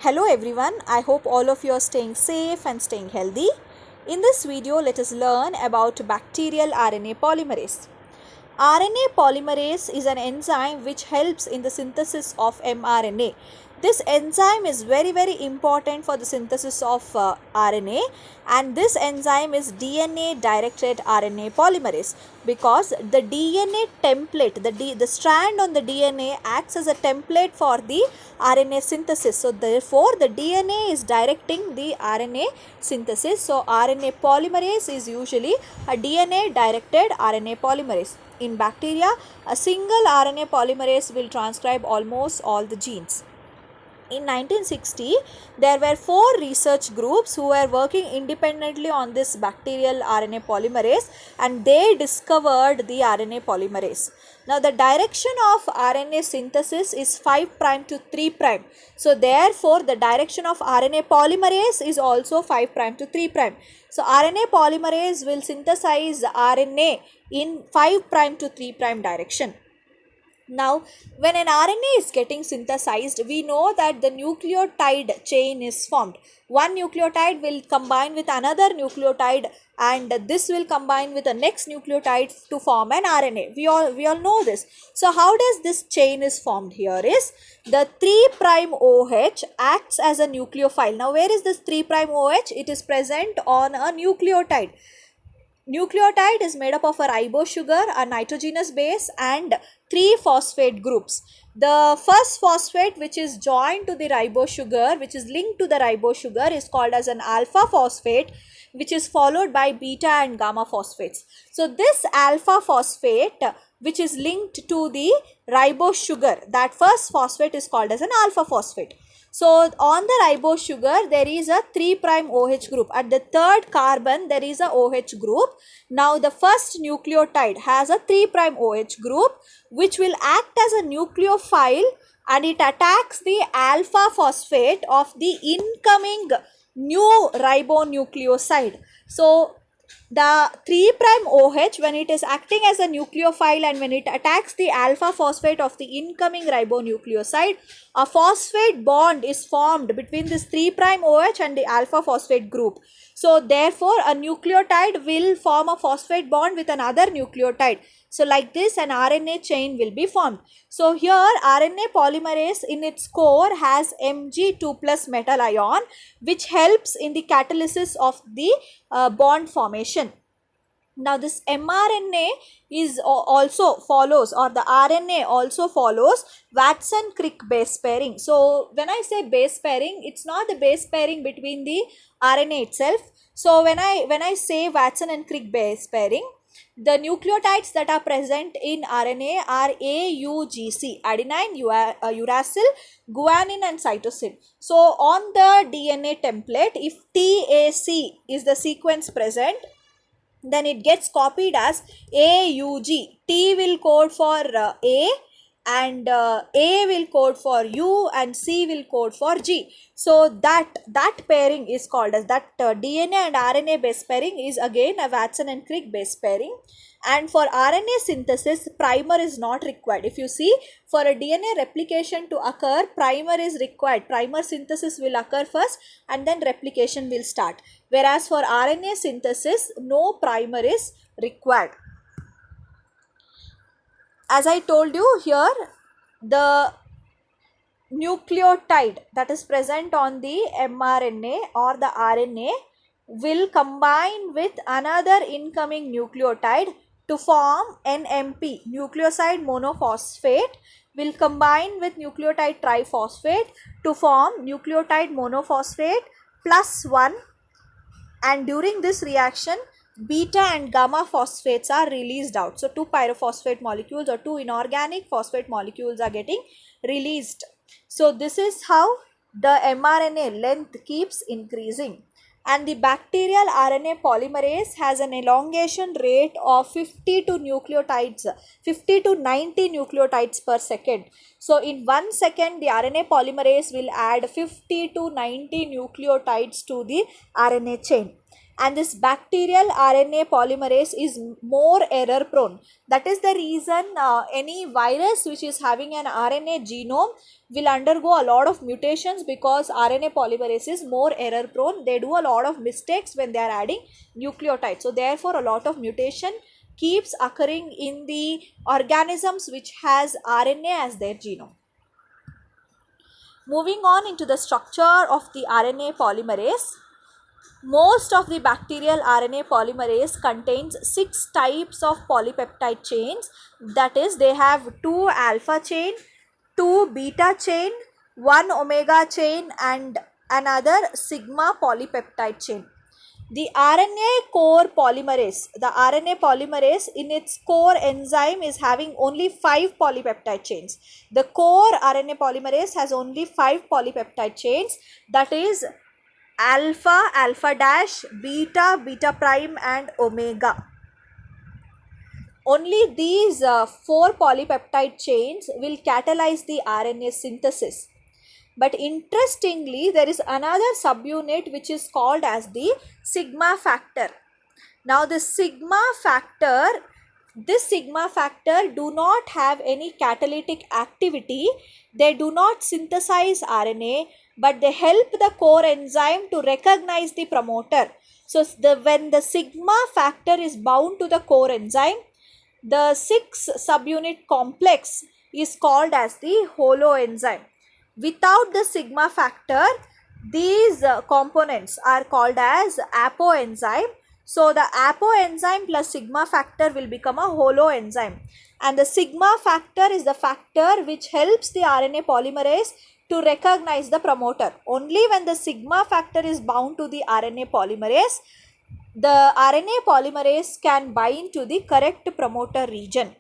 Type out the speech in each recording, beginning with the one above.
Hello everyone, I hope all of you are staying safe and staying healthy. In this video, let us learn about bacterial RNA polymerase. RNA polymerase is an enzyme which helps in the synthesis of mRNA. This enzyme is very important for the synthesis of RNA, and this enzyme is DNA directed RNA polymerase because the DNA template, the strand on the DNA acts as a template for the RNA synthesis. So therefore the DNA is directing the RNA synthesis. So RNA polymerase is usually a DNA directed RNA polymerase. In bacteria, a single RNA polymerase will transcribe almost all the genes. In 1960, there were 4 research groups who were working independently on this bacterial RNA polymerase, and they discovered the RNA polymerase. Now, the direction of RNA synthesis is 5' to 3'. So, therefore, the direction of RNA polymerase is also 5' to 3'. So, RNA polymerase will synthesize RNA in 5' to 3' direction. Now, when an RNA is getting synthesized, we know that the nucleotide chain is formed. One nucleotide will combine with another nucleotide, and this will combine with the next nucleotide to form an RNA. We all know this. So, how does this chain is formed? Here is the 3' OH acts as a nucleophile. Now, where is this 3' OH? It is present on a nucleotide. Nucleotide is made up of a ribose sugar, a nitrogenous base, and 3 phosphate groups. The first phosphate, which is joined to the ribose sugar, which is linked to the ribose sugar, is called as an alpha phosphate, which is followed by beta and gamma phosphates. So this alpha phosphate, which is linked to the ribose sugar, that first phosphate is called as an alpha phosphate. So on the ribose sugar, there is a 3' OH group. At the third carbon, there is a OH group. Now the first nucleotide has a 3' OH group, which will act as a nucleophile, and it attacks the alpha phosphate of the incoming new ribonucleoside. So the 3' OH, when it is acting as a nucleophile and when it attacks the alpha phosphate of the incoming ribonucleoside, a phosphate bond is formed between this 3' OH and the alpha phosphate group. So therefore a nucleotide will form a phosphate bond with another nucleotide. So like this, an RNA chain will be formed. So here RNA polymerase in its core has Mg2 plus metal ion, which helps in the catalysis of the bond formation. Now this mRNA is also follows, or the RNA also follows Watson-Crick base pairing. So when I say base pairing, it's not the base pairing between the RNA itself. So when I say Watson and Crick base pairing, the nucleotides that are present in RNA are AUGC, adenine, uracil, guanine and cytosine. So on the DNA template, if TAC is the sequence present, then it gets copied as AUG. T will code for A, and A will code for U, and C will code for G. So that pairing is called as that DNA and RNA base pairing is again a Watson and Crick base pairing. And for RNA synthesis, primer is not required. If you see, for a DNA replication to occur, primer is required. Primer synthesis will occur first and then replication will start. Whereas for RNA synthesis, no primer is required. As I told you here, the nucleotide that is present on the mRNA or the RNA will combine with another incoming nucleotide to form NMP, nucleoside monophosphate, will combine with nucleotide triphosphate to form nucleotide monophosphate plus 1, and during this reaction beta and gamma phosphates are released out. So 2 pyrophosphate molecules or 2 inorganic phosphate molecules are getting released. So this is how the mRNA length keeps increasing. And the bacterial RNA polymerase has an elongation rate of 50 to 90 nucleotides per second. So in 1 second, the RNA polymerase will add 50 to 90 nucleotides to the RNA chain. and this bacterial RNA polymerase is more error prone. That is the reason any virus which is having an RNA genome will undergo a lot of mutations, because RNA polymerase is more error prone. They do a lot of mistakes when they are adding nucleotides. So therefore a lot of mutation keeps occurring in the organisms which has RNA as their genome. Moving on into the structure of the RNA polymerase. Most of the bacterial RNA polymerase contains 6 types of polypeptide chains. That is, they have 2 alpha chain, 2 beta chain, 1 omega chain and another sigma polypeptide chain. The RNA polymerase in its core enzyme is having only 5 polypeptide chains. The core RNA polymerase has only 5 polypeptide chains, that is alpha, alpha dash, beta, beta prime and omega. Only these 4 polypeptide chains will catalyze the RNA synthesis. But interestingly, there is another subunit which is called as the sigma factor. Now this sigma factor do not have any catalytic activity. They do not synthesize RNA, but they help the core enzyme to recognize the promoter. So when the sigma factor is bound to the core enzyme, the 6 subunit complex is called as the holoenzyme. Without the sigma factor, these components are called as apoenzyme. So the apoenzyme plus sigma factor will become a holoenzyme, and the sigma factor is the factor which helps the RNA polymerase to recognize the promoter. Only when the sigma factor is bound to the RNA polymerase, the RNA polymerase can bind to the correct promoter region.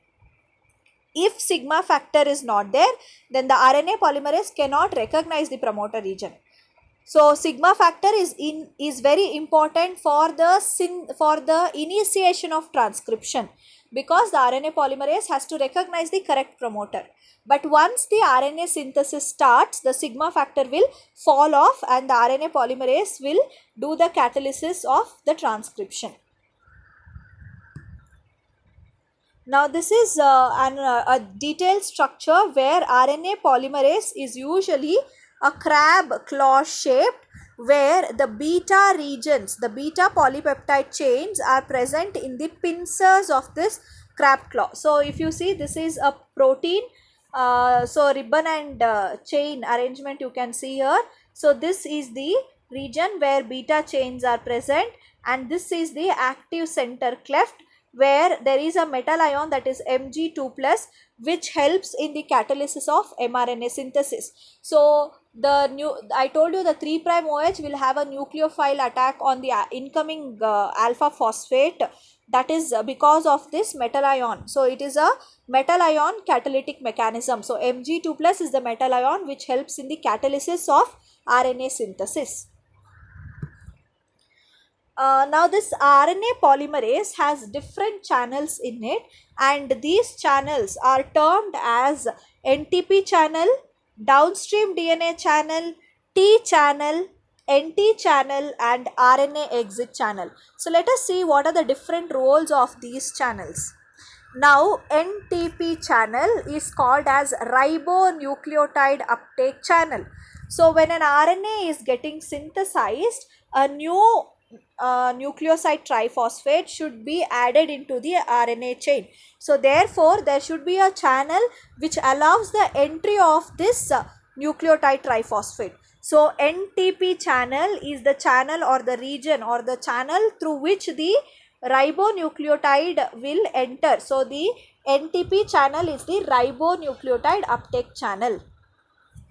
If sigma factor is not there, then the RNA polymerase cannot recognize the promoter region. So sigma factor is very important for the initiation of transcription, because the RNA polymerase has to recognize the correct promoter. But once the RNA synthesis starts, the sigma factor will fall off and the RNA polymerase will do the catalysis of the transcription. Now this is a detailed structure where RNA polymerase is usually a crab claw shaped, where the beta regions, the beta polypeptide chains are present in the pincers of this crab claw. So if you see, this is a protein, so ribbon and chain arrangement you can see here. So this is the region where beta chains are present, and this is the active center cleft, where there is a metal ion, that is Mg2+, which helps in the catalysis of mRNA synthesis. So I told you the 3' OH will have a nucleophile attack on the incoming alpha phosphate. That is because of this metal ion. So it is a metal ion catalytic mechanism. So Mg2+ is the metal ion which helps in the catalysis of RNA synthesis. Now this RNA polymerase has different channels in it, and these channels are termed as NTP channel, downstream DNA channel, T channel, NT channel and RNA exit channel. So let us see what are the different roles of these channels. Now NTP channel is called as ribonucleotide uptake channel. So when an RNA is getting synthesized, a new nucleoside triphosphate should be added into the RNA chain. So therefore there should be a channel which allows the entry of this nucleotide triphosphate. So NTP channel is the channel or the region or the channel through which the ribonucleotide will enter. So the NTP channel is the ribonucleotide uptake channel.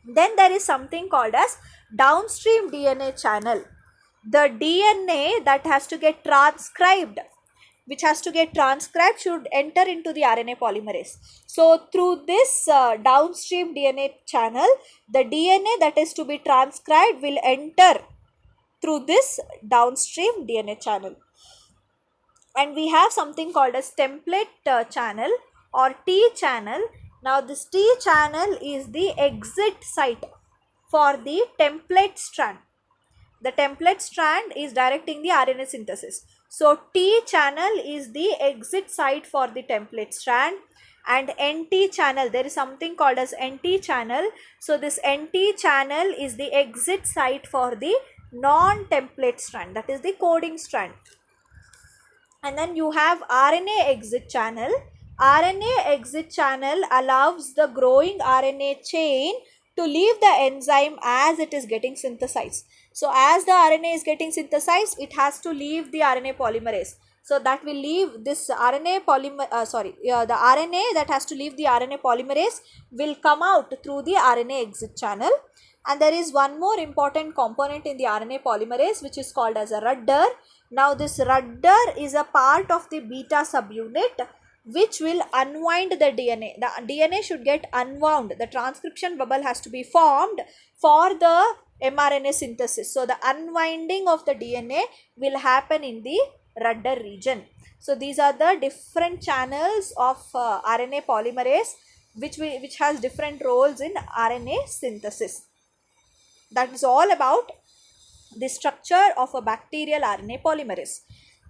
Then there is something called as downstream DNA channel. The DNA that has to get transcribed, should enter into the RNA polymerase. So through this downstream DNA channel, the DNA that is to be transcribed will enter through this downstream DNA channel. And we have something called as template channel or T channel. Now this T channel is the exit site for the template strand. The template strand is directing the RNA synthesis. So T channel is the exit site for the template strand, and NT channel, there is something called as NT channel. So this NT channel is the exit site for the non-template strand, that is the coding strand. And then you have RNA exit channel. RNA exit channel allows the growing RNA chain to leave the enzyme as it is getting synthesized. So as the RNA is getting synthesized, it has to leave the RNA polymerase. So that will leave this RNA the RNA that has to leave the RNA polymerase will come out through the RNA exit channel. And there is one more important component in the RNA polymerase, which is called as a rudder. Now this rudder is a part of the beta subunit which will unwind the DNA. The DNA should get unwound. The transcription bubble has to be formed for the mRNA synthesis. So the unwinding of the DNA will happen in the rudder region. So these are the different channels of RNA polymerase which has different roles in RNA synthesis. That is all about the structure of a bacterial RNA polymerase.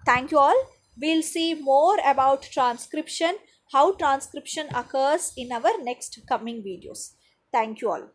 Thank you all. We'll see more about transcription, how transcription occurs in our next coming videos. Thank you all.